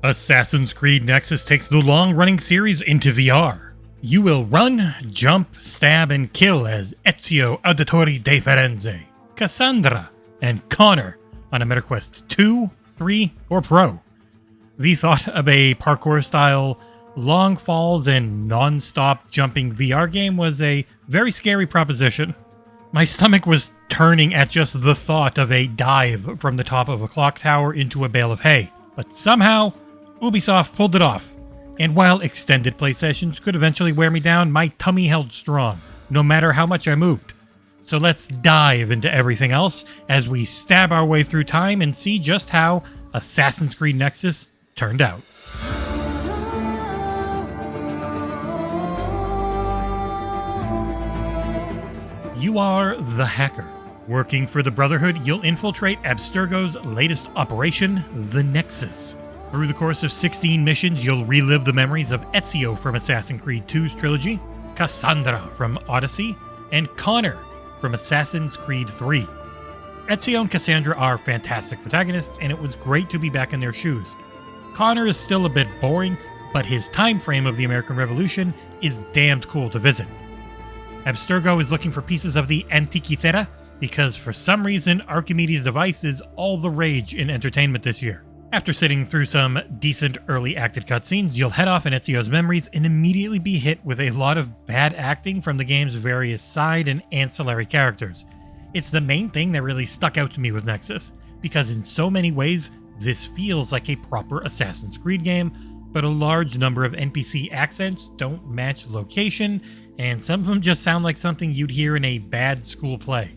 Assassin's Creed Nexus takes the long-running series into VR. You will run, jump, stab, and kill as Ezio Auditore de Firenze, Cassandra, and Connor on a MetaQuest 2, 3, or Pro. The thought of a parkour-style, long falls and non-stop jumping VR game was a very scary proposition. My stomach was turning at just the thought of a dive from the top of a clock tower into a bale of hay, but somehow Ubisoft pulled it off, and while extended play sessions could eventually wear me down, my tummy held strong, no matter how much I moved. So let's dive into everything else as we stab our way through time and see just how Assassin's Creed Nexus turned out. You are the hacker. Working for the Brotherhood, you'll infiltrate Abstergo's latest operation, the Nexus. Through the course of 16 missions, you'll relive the memories of Ezio from Assassin's Creed 2's trilogy, Cassandra from Odyssey, and Connor from Assassin's Creed 3. Ezio and Cassandra are fantastic protagonists, and it was great to be back in their shoes. Connor is still a bit boring, but his time frame of the American Revolution is damned cool to visit. Abstergo is looking for pieces of the Antikythera, because for some reason Archimedes' device is all the rage in entertainment this year. After sitting through some decent early acted cutscenes, you'll head off in Ezio's memories and immediately be hit with a lot of bad acting from the game's various side and ancillary characters. It's the main thing that really stuck out to me with Nexus, because in so many ways, this feels like a proper Assassin's Creed game, but a large number of NPC accents don't match location, and some of them just sound like something you'd hear in a bad school play.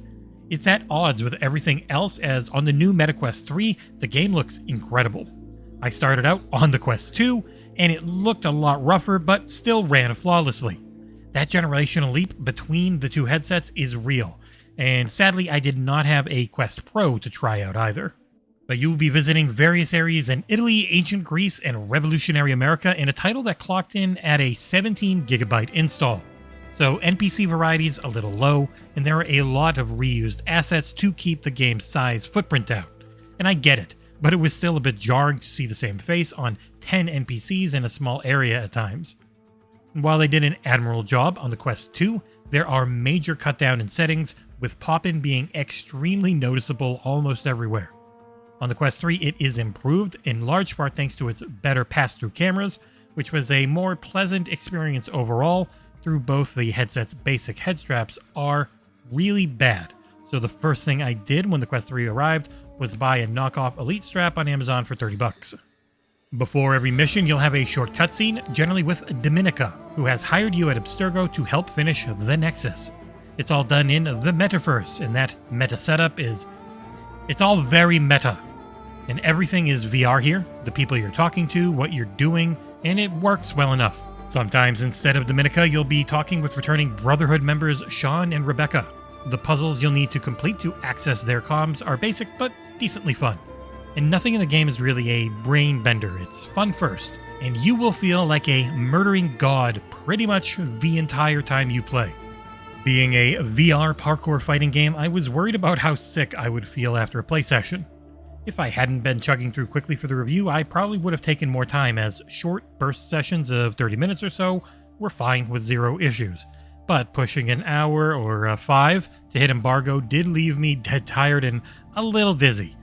It's at odds with everything else, as on the new MetaQuest 3, the game looks incredible. I started out on the Quest 2, and it looked a lot rougher, but still ran flawlessly. That generational leap between the two headsets is real, and sadly I did not have a Quest Pro to try out either. But you will be visiting various areas in Italy, ancient Greece, and revolutionary America in a title that clocked in at a 17GB install. So NPC variety is a little low, and there are a lot of reused assets to keep the game's size footprint down. And I get it, but it was still a bit jarring to see the same face on 10 NPCs in a small area at times. And while they did an admirable job on the Quest 2, there are major cut down in settings, with pop-in being extremely noticeable almost everywhere. On the Quest 3, it is improved, in large part thanks to its better pass-through cameras, which was a more pleasant experience overall, through both the headset's basic head straps are really bad. So the first thing I did when the Quest 3 arrived was buy a knockoff Elite strap on Amazon for $30. Before every mission, you'll have a short cutscene, generally with Dominica, who has hired you at Abstergo to help finish the Nexus. It's all done in the metaverse, and that meta setup it's all very meta. And everything is VR here, the people you're talking to, what you're doing, and it works well enough. Sometimes instead of Dominica, you'll be talking with returning Brotherhood members Sean and Rebecca. The puzzles you'll need to complete to access their comms are basic but decently fun. And nothing in the game is really a brain bender, it's fun first, and you will feel like a murdering god pretty much the entire time you play. Being a VR parkour fighting game, I was worried about how sick I would feel after a play session. If I hadn't been chugging through quickly for the review, I probably would have taken more time, as short burst sessions of 30 minutes or so were fine with zero issues. But pushing an hour or 5 to hit embargo did leave me dead tired and a little dizzy.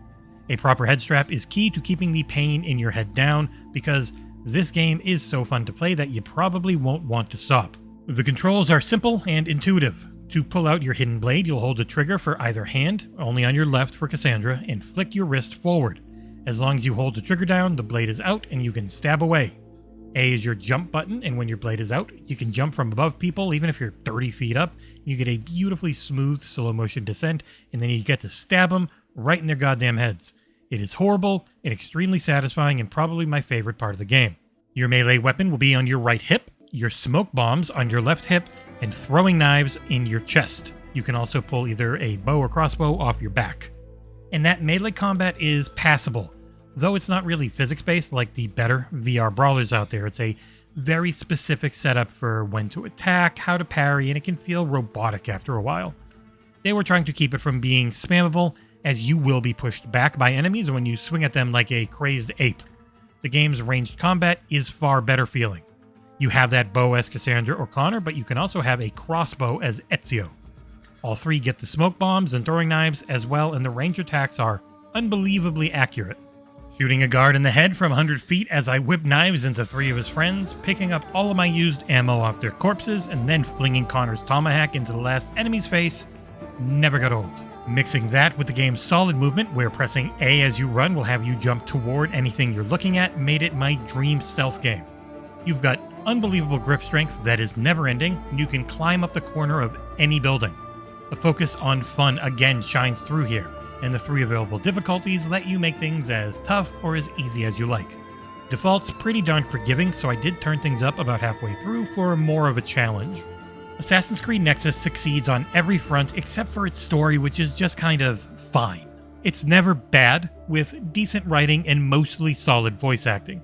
A proper head strap is key to keeping the pain in your head down, because this game is so fun to play that you probably won't want to stop. The controls are simple and intuitive. To pull out your hidden blade, you'll hold the trigger for either hand, only on your left for Cassandra, and flick your wrist forward. As long as you hold the trigger down, the blade is out and you can stab away. A is your jump button, and when your blade is out, you can jump from above people even if you're 30 feet up. You get a beautifully smooth slow motion descent, and then you get to stab them right in their goddamn heads. It is horrible and extremely satisfying, and probably my favorite part of the game. Your melee weapon will be on your right hip, your smoke bombs on your left hip, and throwing knives in your chest. You can also pull either a bow or crossbow off your back. And that melee combat is passable, though it's not really physics-based like the better VR brawlers out there. It's a very specific setup for when to attack, how to parry, and it can feel robotic after a while. They were trying to keep it from being spammable, as you will be pushed back by enemies when you swing at them like a crazed ape. The game's ranged combat is far better feeling. You have that bow as Cassandra or Connor, but you can also have a crossbow as Ezio. All three get the smoke bombs and throwing knives as well, and the range attacks are unbelievably accurate. Shooting a guard in the head from 100 feet as I whip knives into 3 of his friends, picking up all of my used ammo off their corpses, and then flinging Connor's tomahawk into the last enemy's face never got old. Mixing that with the game's solid movement, where pressing A as you run will have you jump toward anything you're looking at, made it my dream stealth game. You've got unbelievable grip strength that is never ending, and you can climb up the corner of any building. The focus on fun again shines through here, and the 3 available difficulties let you make things as tough or as easy as you like. Default's pretty darn forgiving, so I did turn things up about halfway through for more of a challenge. Assassin's Creed Nexus succeeds on every front except for its story, which is just kind of fine. It's never bad, with decent writing and mostly solid voice acting,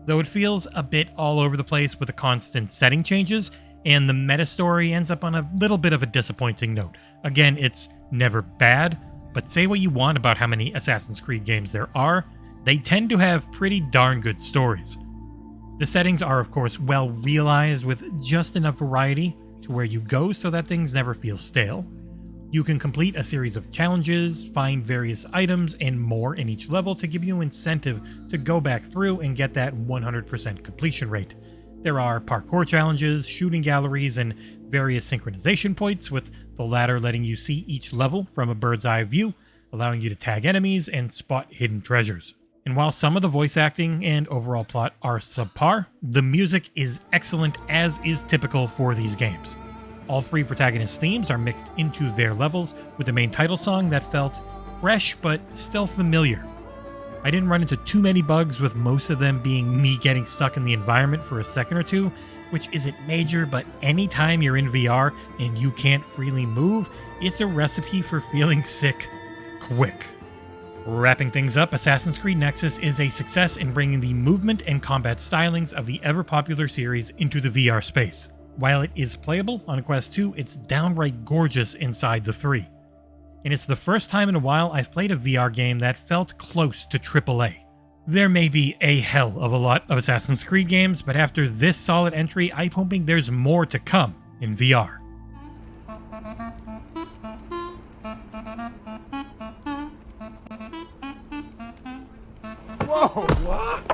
though it feels a bit all over the place with the constant setting changes, and the meta story ends up on a little bit of a disappointing note. Again, it's never bad, but say what you want about how many Assassin's Creed games there are, they tend to have pretty darn good stories. The settings are of course well realized with just enough variety to where you go so that things never feel stale. You can complete a series of challenges, find various items, and more in each level to give you incentive to go back through and get that 100% completion rate. There are parkour challenges, shooting galleries, and various synchronization points, with the latter letting you see each level from a bird's eye view, allowing you to tag enemies and spot hidden treasures. And while some of the voice acting and overall plot are subpar, the music is excellent, as is typical for these games. All 3 protagonist themes are mixed into their levels, with the main title song that felt fresh but still familiar. I didn't run into too many bugs, with most of them being me getting stuck in the environment for a second or two, which isn't major, but anytime you're in VR and you can't freely move, it's a recipe for feeling sick quick. Wrapping things up, Assassin's Creed Nexus is a success in bringing the movement and combat stylings of the ever-popular series into the VR space. While it is playable on Quest 2, it's downright gorgeous inside the 3. And it's the first time in a while I've played a VR game that felt close to AAA. There may be a hell of a lot of Assassin's Creed games, but after this solid entry, I'm hoping there's more to come in VR. Whoa! What?